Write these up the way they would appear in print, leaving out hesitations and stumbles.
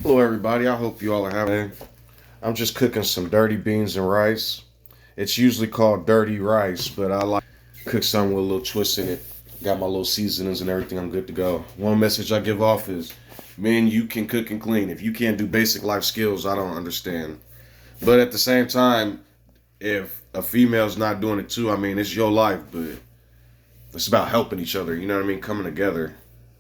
Hello, everybody. I hope you all are having. I'm just cooking some dirty beans and rice. It's usually called dirty rice, but I like to cook something with a little twist in it. Got my little seasonings and everything. I'm good to go. One message I give off is, men, you can cook and clean. If you can't do basic life skills, I don't understand. But at the same time, if a female's not doing it too, I mean, it's your life, but it's about helping each other. You know what I mean? Coming together.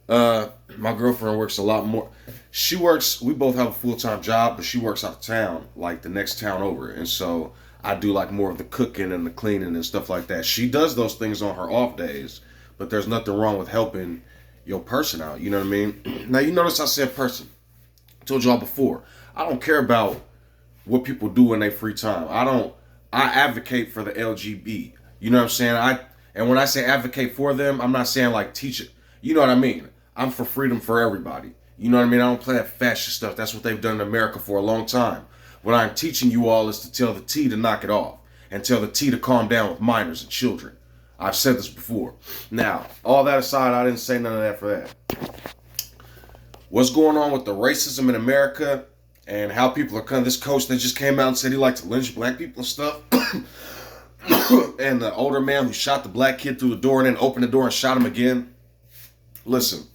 My girlfriend works a lot more. She works. We both have a full time job, but she works out of town, like the next town over, and so I do like more of the cooking and the cleaning and stuff like that. She does those things on her off days, but there's nothing wrong with helping your person out. You know what I mean? Now you notice I said person. I told y'all before. I don't care about what people do in their free time. I don't. I advocate for the LGBT. You know what I'm saying? And when I say advocate for them, I'm not saying like teach it. You know what I mean? I'm for freedom for everybody. You know what I mean? I don't play that fascist stuff. That's what they've done in America for a long time. What I'm teaching you all is to tell the T to knock it off and tell the T to calm down with minors and children. I've said this before. Now, all that aside, I didn't say none of that for that. What's going on with the racism in America and how people are coming? This coach that just came out and said he liked to lynch black people and stuff. And the older man who shot the black kid through the door and then opened the door and shot him again. Listen,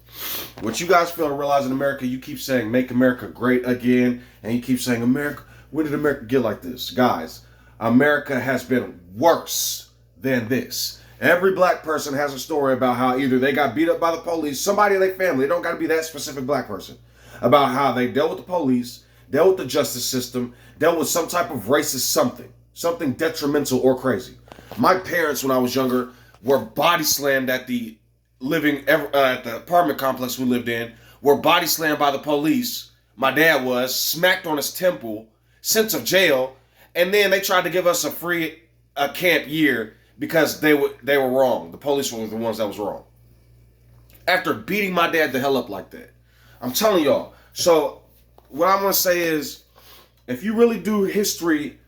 what you guys fail to realize in America, you keep saying make America great again, and you keep saying America, when did America get like this? Guys, America has been worse than this. Every black person has a story about how either they got beat up by the police, somebody in their family, it don't got to be that specific black person, about how they dealt with the police, dealt with the justice system, dealt with some type of racist something detrimental or crazy. My parents, when I was younger, were body slammed at the at the apartment complex we lived in, were body slammed by the police. My dad was smacked on his temple, sent to jail, and then they tried to give us a free camp year because they were wrong. The police were the ones that was wrong. After beating my dad the hell up like that, I'm telling y'all. So what I'm gonna say is, if you really do history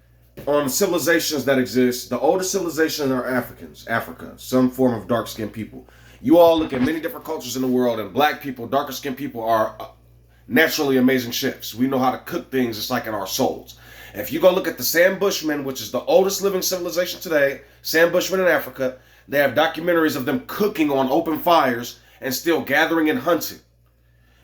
on civilizations that exist, the oldest civilizations are Africa, some form of dark-skinned people. You all look at many different cultures in the world, and black people, darker skinned people, are naturally amazing chefs. We know how to cook things, it's like in our souls. If you go look at the Sam Bushmen, which is the oldest living civilization today, Sam Bushmen in Africa, they have documentaries of them cooking on open fires and still gathering and hunting.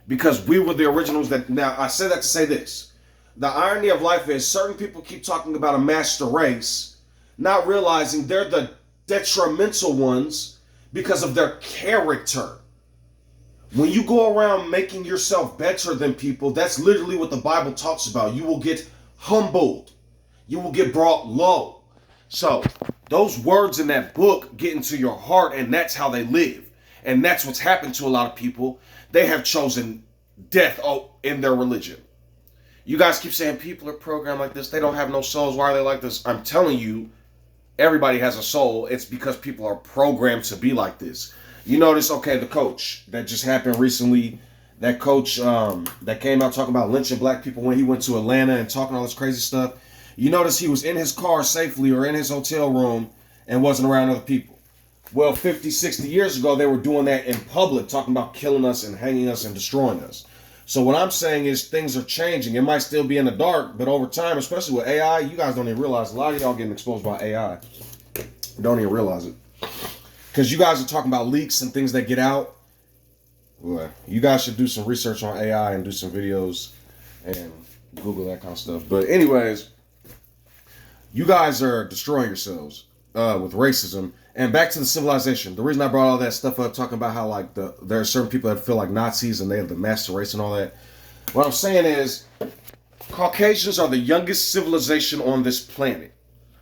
Because we were the originals that. Now, I say that to say this. The irony of life is certain people keep talking about a master race, not realizing they're the detrimental ones because of their character. When you go around making yourself better than people, that's literally what the Bible talks about. You will get humbled. You will get brought low. So, those words in that book get into your heart, and that's how they live. And that's what's happened to a lot of people. They have chosen death in their religion. You guys keep saying people are programmed like this. They don't have no souls. Why are they like this? I'm telling you, everybody has a soul. It's because people are programmed to be like this. You notice, okay, the coach that just happened recently, that coach that came out talking about lynching black people when he went to Atlanta and talking all this crazy stuff. You notice he was in his car safely or in his hotel room and wasn't around other people. Well, 50, 60 years ago, they were doing that in public, talking about killing us and hanging us and destroying us. So what I'm saying is things are changing. It might still be in the dark, but over time, especially with AI, you guys don't even realize a lot of y'all getting exposed by AI. Don't even realize it. Because you guys are talking about leaks and things that get out. Well, you guys should do some research on AI and do some videos and Google that kind of stuff. But anyways, you guys are destroying yourselves with racism. And back to the civilization. The reason I brought all that stuff up, talking about how like there are certain people that feel like Nazis and they have the master race and all that. What I'm saying is, Caucasians are the youngest civilization on this planet.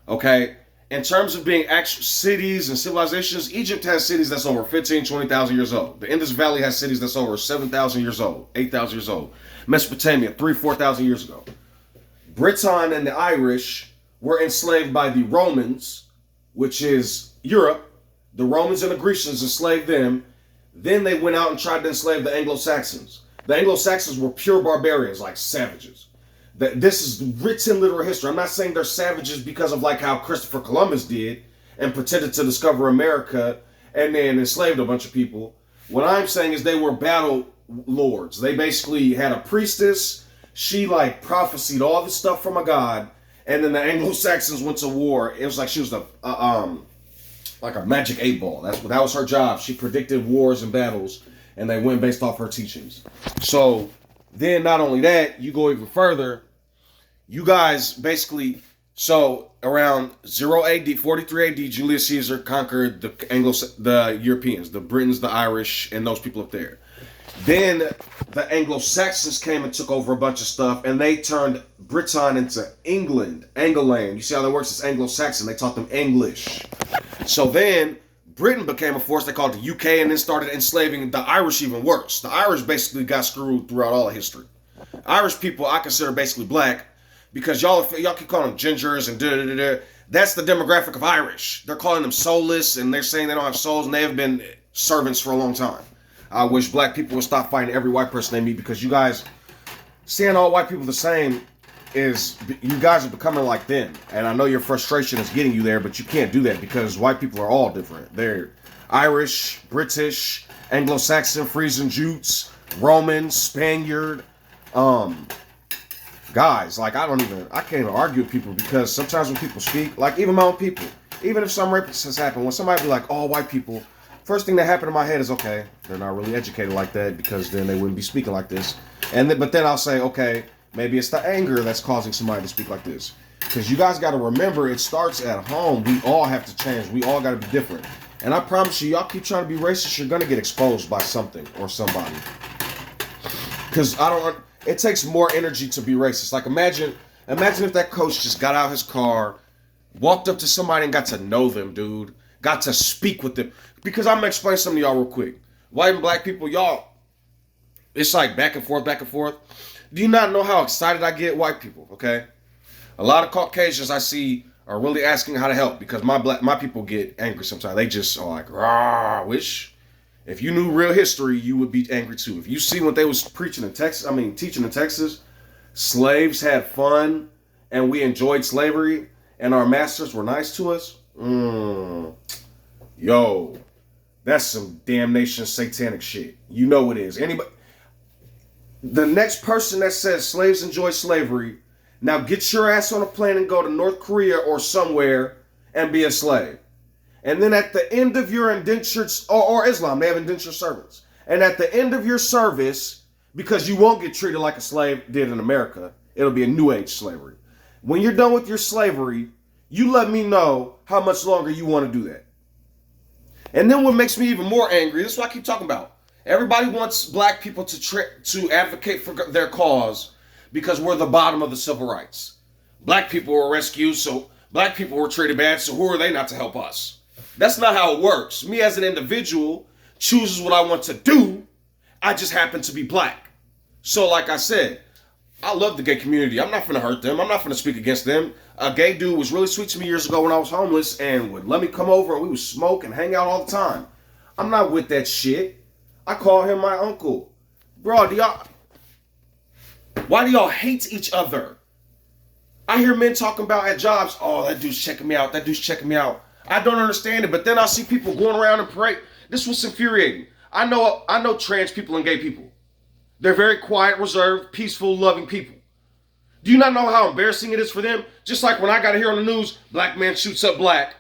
Okay? In terms of being actual cities and civilizations, Egypt has cities that's over 15, 20,000 years old. The Indus Valley has cities that's over 7,000 years old, 8,000 years old. Mesopotamia, 3,000, 4,000 years ago. Britain and the Irish were enslaved by the Romans, which is Europe. The Romans and the Grecians enslaved them. Then they went out and tried to enslave the Anglo-Saxons. The Anglo-Saxons were pure barbarians, like savages. This is written literal history. I'm not saying they're savages because of like how Christopher Columbus did and pretended to discover America and then enslaved a bunch of people. What I'm saying is they were battle lords. They basically had a priestess. she like prophesied all this stuff from a god, and then the Anglo-Saxons went to war. It was like she was like a magic 8-ball. That was her job. She predicted wars and battles, and they went based off her teachings. So then, not only that, you go even further. You guys basically, so around 0 AD, 43 AD, Julius Caesar conquered the Europeans, the Britons, the Irish, and those people up there. Then the Anglo-Saxons came and took over a bunch of stuff, and they turned Britain into England, Angleland. You see how that works? It's Anglo-Saxon. They taught them English. So then Britain became a force they called the UK, and then started enslaving the Irish even worse. The Irish basically got screwed throughout all of history. Irish people I consider basically black because y'all keep calling them gingers and da-da-da-da. That's the demographic of Irish. They're calling them soulless, and they're saying they don't have souls, and they have been servants for a long time. I wish black people would stop fighting every white person they meet, because you guys, seeing all white people the same is, you guys are becoming like them. And I know your frustration is getting you there, but you can't do that because white people are all different. They're Irish, British, Anglo-Saxon, Frisian, Jutes, Roman, Spaniard. Guys, like I can't even argue with people, because sometimes when people speak, like even my own people, even if some rapists has happened, when somebody be like, oh, white people, first thing that happened in my head is, okay, they're not really educated like that, because then they wouldn't be speaking like this. But then I'll say, okay, maybe it's the anger that's causing somebody to speak like this. Because you guys got to remember, it starts at home. We all have to change. We all got to be different. And I promise you, y'all keep trying to be racist, you're going to get exposed by something or somebody. Because it takes more energy to be racist. Like imagine if that coach just got out his car, walked up to somebody and got to know them, dude. Got to speak with them. Because I'm going to explain something to y'all real quick. White and black people, y'all, it's like back and forth, back and forth. Do you not know how excited I get? White people, okay? A lot of Caucasians I see are really asking how to help, because my people get angry sometimes. They just are like, rah, wish. If you knew real history, you would be angry too. If you see what they was teaching in Texas, slaves had fun and we enjoyed slavery and our masters were nice to us. Yo, that's some damnation satanic shit. You know it is. The next person that says slaves enjoy slavery, now get your ass on a plane and go to North Korea or somewhere and be a slave. And then at the end of your indentured, or Islam, they have indentured servants. And at the end of your service, because you won't get treated like a slave did in America, it'll be a new age slavery. When you're done with your slavery, you let me know how much longer you want to do that. And then what makes me even more angry, this is what I keep talking about. Everybody wants black people to advocate for their cause because we're the bottom of the civil rights. Black people were rescued, so black people were treated bad, so who are they not to help us? That's not how it works. Me as an individual chooses what I want to do. I just happen to be black. So like I said, I love the gay community. I'm not finna hurt them. I'm not finna speak against them. A gay dude was really sweet to me years ago when I was homeless and would let me come over and we would smoke and hang out all the time. I'm not with that shit. I call him my uncle. Bro, why do y'all hate each other? I hear men talking about at jobs, oh, that dude's checking me out. That dude's checking me out. I don't understand it, but then I see people going around and parade. This was infuriating. I know trans people and gay people. They're very quiet, reserved, peaceful, loving people. Do you not know how embarrassing it is for them? Just like when I got to hear on the news, black man shoots up black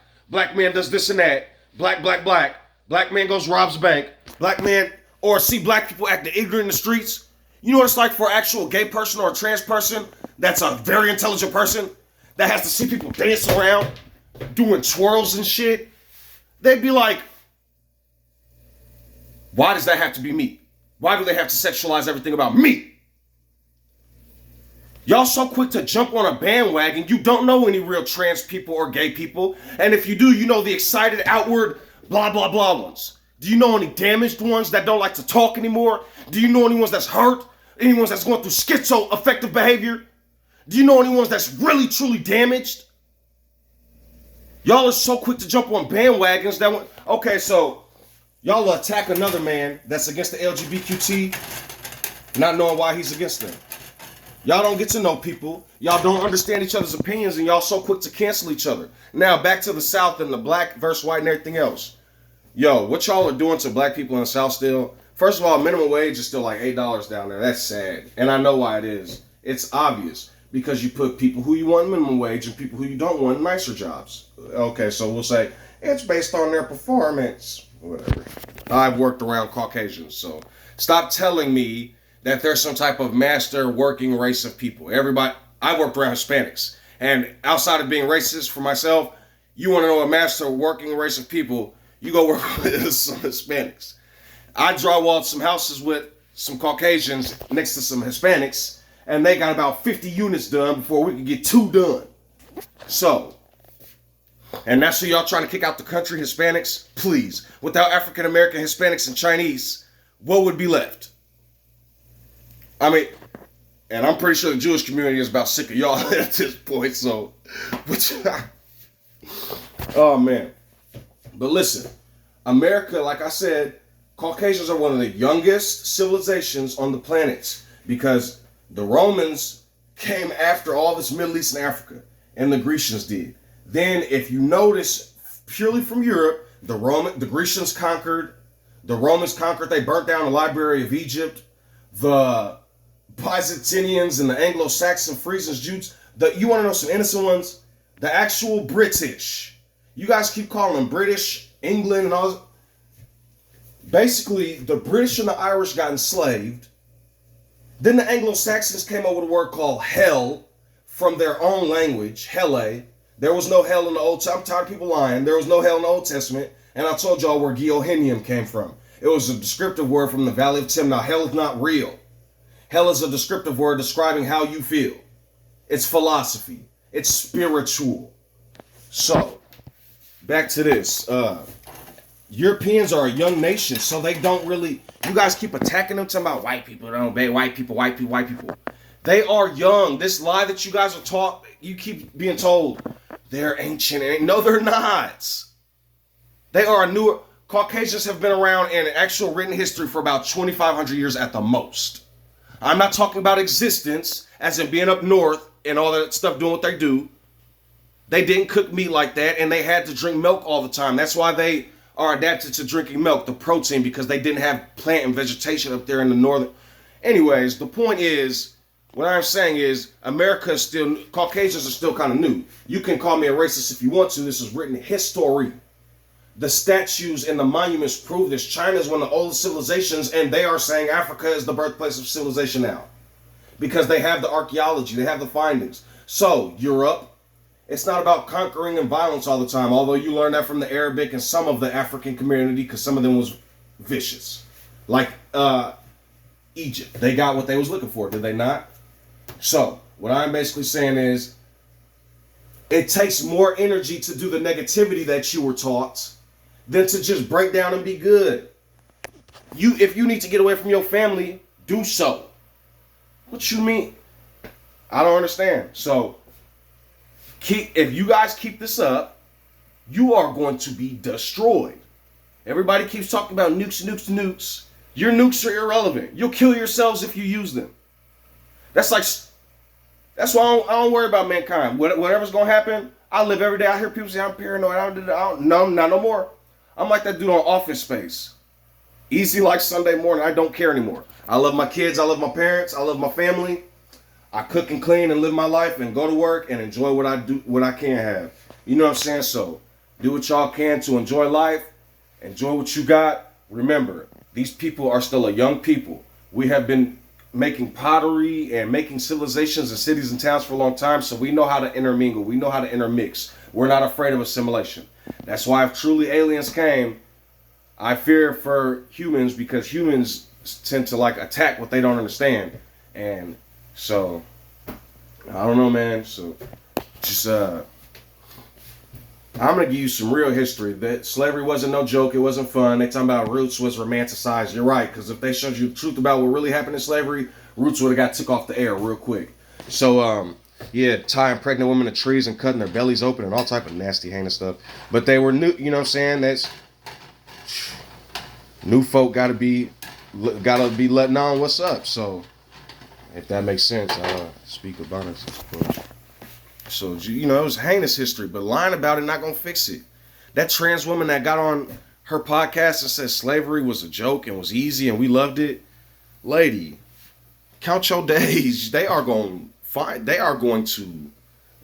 man does this and that, black man goes robs bank, black man, or see black people acting ignorant in the streets. You know what it's like for an actual gay person or a trans person that's a very intelligent person that has to see people dance around, doing twirls and shit? They'd be like, why does that have to be me? Why do they have to sexualize everything about me? Y'all so quick to jump on a bandwagon, you don't know any real trans people or gay people. And if you do, you know the excited, outward, blah, blah, blah ones. Do you know any damaged ones that don't like to talk anymore? Do you know any ones that's hurt? Any ones that's going through schizoaffective behavior? Do you know any ones that's really, truly damaged? Y'all are so quick to jump on bandwagons that okay, so y'all will attack another man that's against the LGBTQ, not knowing why he's against them. Y'all don't get to know people. Y'all don't understand each other's opinions, and y'all so quick to cancel each other. Now, back to the South and the black versus white and everything else. Yo, what y'all are doing to black people in the South still? First of all, minimum wage is still like $8 down there. That's sad. And I know why it is. It's obvious because you put people who you want minimum wage and people who you don't want nicer jobs. Okay, so we'll say it's based on their performance. Whatever. I've worked around Caucasians, so stop telling me that there's some type of master working race of people. Everybody, I worked around Hispanics, and outside of being racist for myself, you want to know a master working race of people, you go work with some Hispanics. I drywalled some houses with some Caucasians next to some Hispanics, and they got about 50 units done before we could get 2 done. So, and that's who y'all trying to kick out the country, Hispanics? Please. Without African American, Hispanics, and Chinese, what would be left? I mean, and I'm pretty sure the Jewish community is about sick of y'all at this point, so. Oh, man. But listen, America, like I said, Caucasians are one of the youngest civilizations on the planet because the Romans came after all this Middle East and Africa, and the Grecians did. Then, if you notice, purely from Europe, the Grecians conquered, the Romans conquered, they burnt down the Library of Egypt, the Byzantinians and the Anglo-Saxon, Frisians, Jews. You want to know some innocent ones? The actual British. You guys keep calling them British, England, and all. Basically, the British and the Irish got enslaved. Then the Anglo-Saxons came up with a word called hell from their own language, Hele. There was no hell in the Old Testament. I'm tired of people lying. There was no hell in the Old Testament. And I told y'all where Geohinium came from. It was a descriptive word from the Valley of Timnah. Hell is not real. Hell is a descriptive word describing how you feel. It's philosophy. It's spiritual. So, back to this. Europeans are a young nation, so they don't really... You guys keep attacking them, talking about white people don't obey white people, white people, white people. They are young. This lie that you guys are taught, you keep being told, they're ancient. No, they're not. They are newer. Caucasians have been around in actual written history for about 2,500 years at the most. I'm not talking about existence, as in being up north and all that stuff doing what they do. They didn't cook meat like that, and they had to drink milk all the time. That's why they are adapted to drinking milk, the protein, because they didn't have plant and vegetation up there in the northern. Anyways, the point is, what I'm saying is, America is still, Caucasians are still kind of new. You can call me a racist if you want to. This is written history. The statues and the monuments prove this. China is one of the oldest civilizations, and they are saying Africa is the birthplace of civilization now. Because they have the archaeology, they have the findings. So, Europe, it's not about conquering and violence all the time, although you learn that from the Arabic and some of the African community, because some of them was vicious. Like Egypt. They got what they was looking for, did they not? So, what I'm basically saying is, it takes more energy to do the negativity that you were taught than to just break down and be good. If you need to get away from your family, do so. What you mean? I don't understand. So, if you guys keep this up, you are going to be destroyed. Everybody keeps talking about nukes, nukes, nukes. Your nukes are irrelevant. You'll kill yourselves if you use them. That's why I don't worry about mankind. Whatever's going to happen, I live every day. I hear people say I'm paranoid. No, not no more. I'm like that dude on Office Space. Easy like Sunday morning. I don't care anymore. I love my kids. I love my parents. I love my family. I cook and clean and live my life and go to work and enjoy what I do, what I can have. You know what I'm saying? So do what y'all can to enjoy life. Enjoy what you got. Remember, these people are still a young people. We have been making pottery and making civilizations and cities and towns for a long time, so we know how to intermingle. We know how to intermix. We're not afraid of assimilation. That's why if truly aliens came, I fear for humans, because humans tend to like attack what they don't understand. And so, I don't know, man. So, just, I'm going to give you some real history. That slavery wasn't no joke. It wasn't fun. They talking about Roots was romanticized. You're right, because if they showed you the truth about what really happened in slavery, Roots would have got took off the air real quick. So, yeah, tying pregnant women to trees and cutting their bellies open and all type of nasty, heinous stuff. But they were new, you know what I'm saying? That's, new folk gotta be letting on what's up. So, if that makes sense, I'll speak about it. So, you know, it was heinous history, but lying about it not gonna fix it. That trans woman that got on her podcast and said slavery was a joke and was easy and we loved it, lady, Count your days. They are going to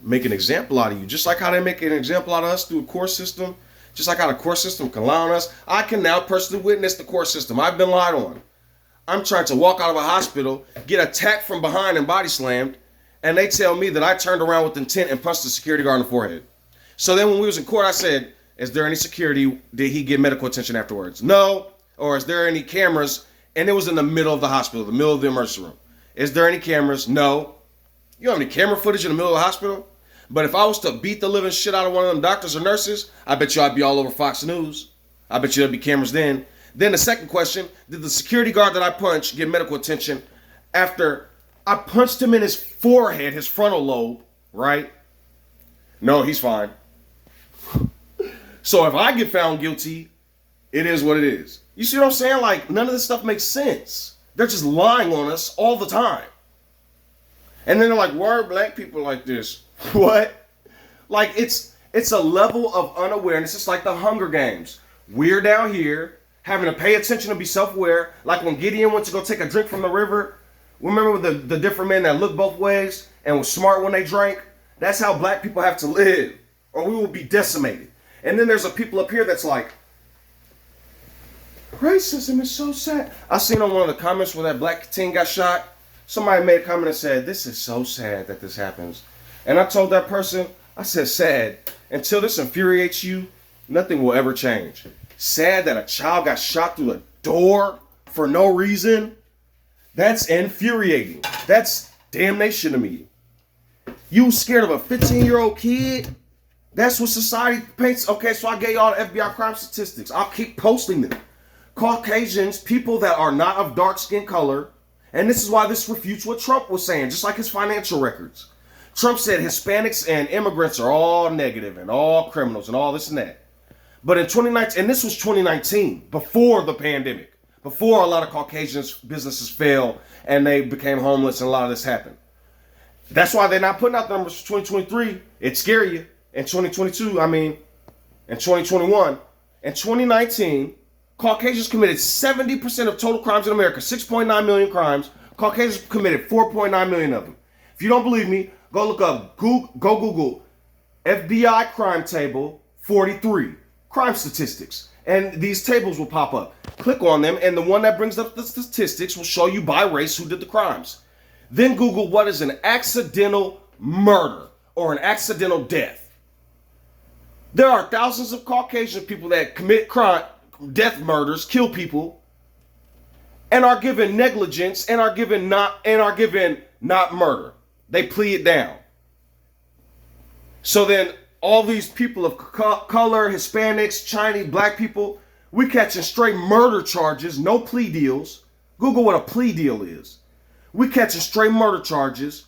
make an example out of you. Just like how they make an example out of us through a court system. Just like how the court system can lie on us. I can now personally witness the court system. I've been lied on. I'm trying to walk out of a hospital, get attacked from behind and body slammed, and they tell me that I turned around with intent and punched the security guard in the forehead. So then when we was in court, I said, is there any security? Did he get medical attention afterwards? No. Or is there any cameras? And it was in the middle of the hospital, the middle of the emergency room. Is there any cameras? No. You don't have any camera footage in the middle of the hospital? But if I was to beat the living shit out of one of them doctors or nurses, I bet you I'd be all over Fox News. I bet you there'd be cameras then. Then the second question, did the security guard that I punched get medical attention after I punched him in his forehead, his frontal lobe, right? No, he's fine. So if I get found guilty, it is what it is. You see what I'm saying? Like, none of this stuff makes sense. They're just lying on us all the time. And then they're like, why are black people like this? What? Like, it's a level of unawareness. It's like the Hunger Games. We're down here having to pay attention to be self-aware. Like when Gideon went to go take a drink from the river. Remember the different men that looked both ways and was smart when they drank? That's how black people have to live, or we will be decimated. And then there's a people up here that's like, racism is so sad. I seen on one of the comments where that black teen got shot, somebody made a comment and said, this is so sad that this happens. And I told that person, I said, sad. Until this infuriates you, nothing will ever change. Sad that a child got shot through a door for no reason. That's infuriating. That's damnation to me. You scared of a 15-year-old kid? That's what society paints. Okay, so I gave y'all the FBI crime statistics. I'll keep posting them. Caucasians, people that are not of dark skin color, and this is why this refutes what Trump was saying, just like his financial records. Trump said Hispanics and immigrants are all negative and all criminals and all this and that. But in 2019, and this was 2019, before the pandemic, before a lot of Caucasians businesses failed and they became homeless and a lot of this happened. That's why they're not putting out the numbers for 2023. It's scary you. In 2022, in 2021, in 2019, Caucasians committed 70% of total crimes in America, 6.9 million crimes. Caucasians committed 4.9 million of them. If you don't believe me, go look up, go Google FBI crime table 43, crime statistics. And these tables will pop up. Click on them, and the one that brings up the statistics will show you by race who did the crimes. Then Google what is an accidental murder or an accidental death. There are thousands of Caucasian people that commit crime, death murders, kill people, and are given negligence and are given not murder. They plea it down. So then all these people of color, Hispanics, Chinese, black people, we catching straight murder charges, no plea deals. Google what a plea deal is. We catching straight murder charges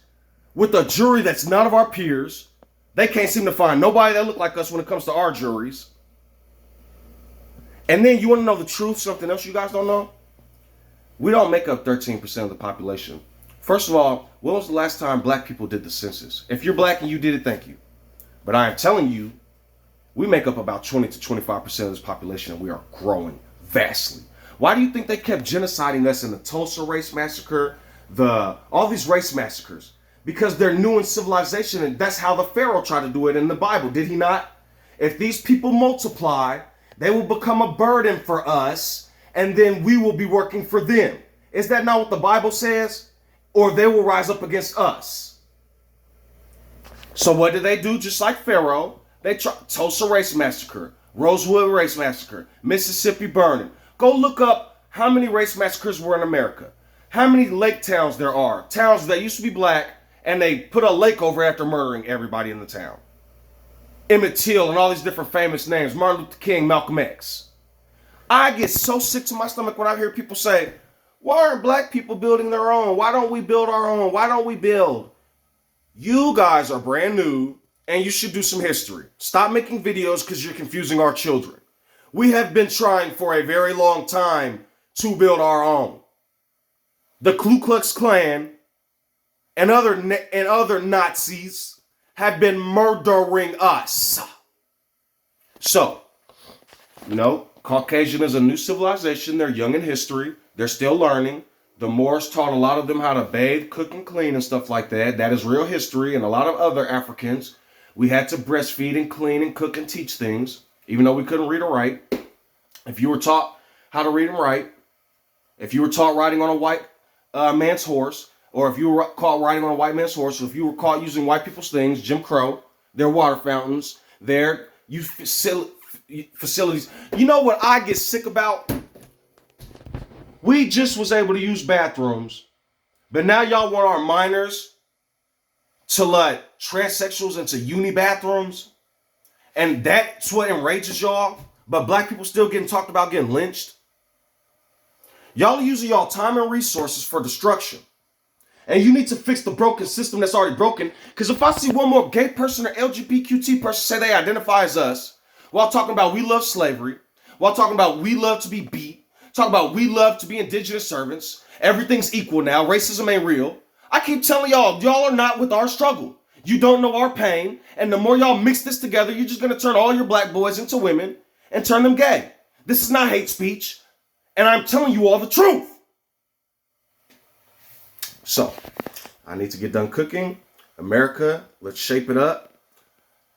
with a jury that's none of our peers. They can't seem to find nobody that look like us when it comes to our juries. And then you want to know the truth, something else you guys don't know? We don't make up 13% of the population. First of all, when was the last time black people did the census? If you're black and you did it, thank you. But I am telling you, we make up about 20 to 25% of this population, and we are growing vastly. Why do you think they kept genociding us in the Tulsa race massacre, all these race massacres? Because they're new in civilization, and that's how the Pharaoh tried to do it in the Bible, did he not? If these people multiply, they will become a burden for us, and then we will be working for them. Is that not what the Bible says? Or they will rise up against us. So what did they do? Just like Pharaoh, they tried Tulsa race massacre, Rosewood race massacre, Mississippi burning. Go look up how many race massacres were in America. How many lake towns there are. Towns that used to be black, and they put a lake over after murdering everybody in the town. Emmett Till and all these different famous names. Martin Luther King, Malcolm X. I get so sick to my stomach when I hear people say, why aren't black people building their own? Why don't we build our own? Why don't we build? You guys are brand new, and you should do some history. Stop making videos because you're confusing our children. We have been trying for a very long time to build our own. The Ku Klux Klan and other Nazis have been murdering us. So, Caucasian is a new civilization. They're young in history. They're still learning. The Moors taught a lot of them how to bathe, cook, and clean and stuff like that. That is real history. And a lot of other Africans, we had to breastfeed and clean and cook and teach things, even though we couldn't read or write. If you were taught how to read and write, if you were taught riding on a white man's horse, or if you were caught riding on a white man's horse, or if you were caught using white people's things, Jim Crow, their water fountains, their facilities. You know what I get sick about? We just was able to use bathrooms, but now y'all want our minors to let transsexuals into uni bathrooms, and that's what enrages y'all. But black people still getting talked about getting lynched. Y'all are using y'all time and resources for destruction. And you need to fix the broken system that's already broken. Because if I see one more gay person or LGBTQ person say they identify as us, while talking about we love slavery, while talking about we love to be beat, talking about we love to be indigenous servants, everything's equal now, racism ain't real. I keep telling y'all are not with our struggle. You don't know our pain. And the more y'all mix this together, you're just going to turn all your black boys into women and turn them gay. This is not hate speech. And I'm telling you all the truth. So, I need to get done cooking. America, let's shape it up.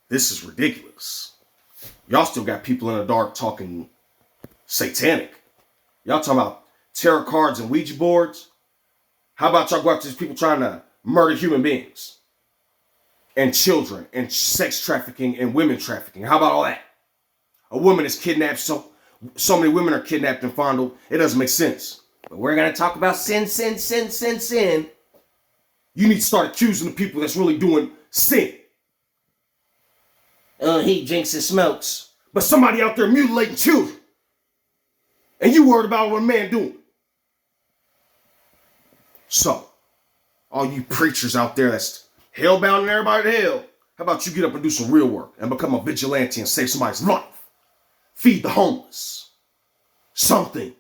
This is ridiculous. Y'all still got people in the dark talking satanic. Y'all talking about tarot cards and Ouija boards? How about y'all go after these people trying to murder human beings? And children, and sex trafficking, and women trafficking. How about all that? A woman is kidnapped, so many women are kidnapped and fondled. It doesn't make sense. But we're going to talk about sin. You need to start accusing the people that's really doing sin. He drinks and smokes. But somebody out there mutilating children. And you worried about what a man doing. So, all you preachers out there that's hellbound and everybody to hell, how about you get up and do some real work and become a vigilante and save somebody's life? Feed the homeless. Something.